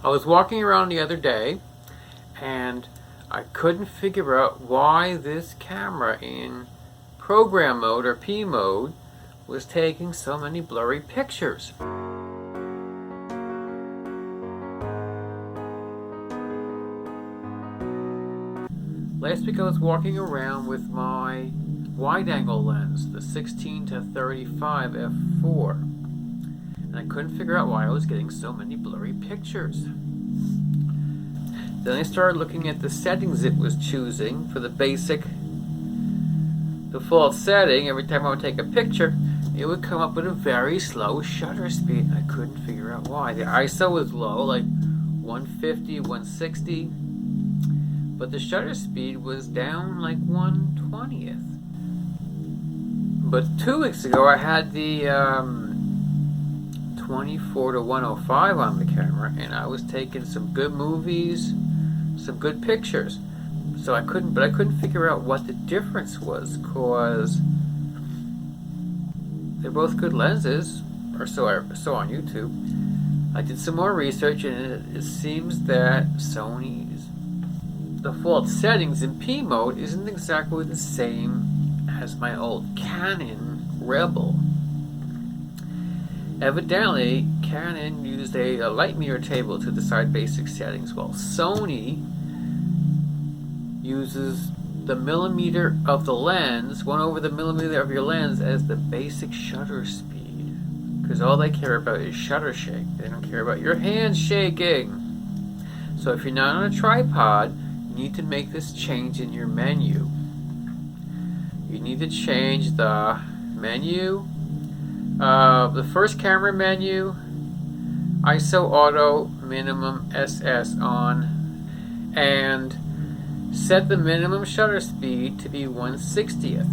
I was walking around the other day and I couldn't figure out why this camera in program mode or P mode was taking so many blurry pictures. Last week I was walking around with my wide-angle lens, the 16 to 35 f4, and I couldn't figure out why I was getting so many blurry pictures. Then I started looking at the settings it was choosing for the basic default setting. Every time I would take a picture, it would come up with a very slow shutter speed. I couldn't figure out why. The ISO was low, like 150, 160, but the shutter speed was down like 1/20th. But 2 weeks ago I had the 24 to 105 on the camera, and I was taking some good movies, some good pictures. So I couldn't figure out what the difference was, cause they're both good lenses, or so I saw on YouTube. I did some more research, and it seems that Sony's default settings in P mode isn't exactly the same as my old Canon Rebel. Evidently, Canon used a light meter table to decide basic settings, while Sony uses the millimeter of the lens, 1/over the millimeter of your lens, as the basic shutter speed. Because all they care about is shutter shake. They don't care about your hands shaking. So if you're not on a tripod, you need to make this change in your menu. You need to change the menu, the first camera menu, ISO auto minimum SS on, and set the minimum shutter speed to be 1/60th.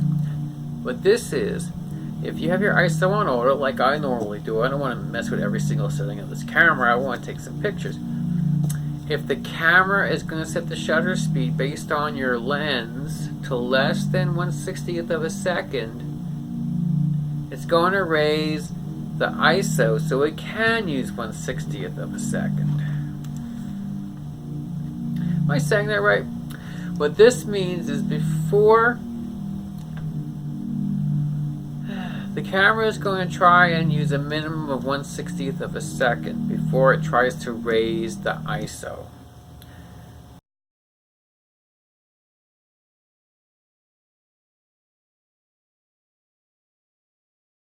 What this is, if you have your ISO on auto, like I normally do, I don't want to mess with every single setting of this camera, I want to take some pictures. If the camera is going to set the shutter speed based on your lens to less than 1/60th of a second, it's going to raise the ISO so it can use 1/60th of a second. Am I saying that right? What this means is before the camera is going to try and use a minimum of 1/60th of a second before it tries to raise the ISO.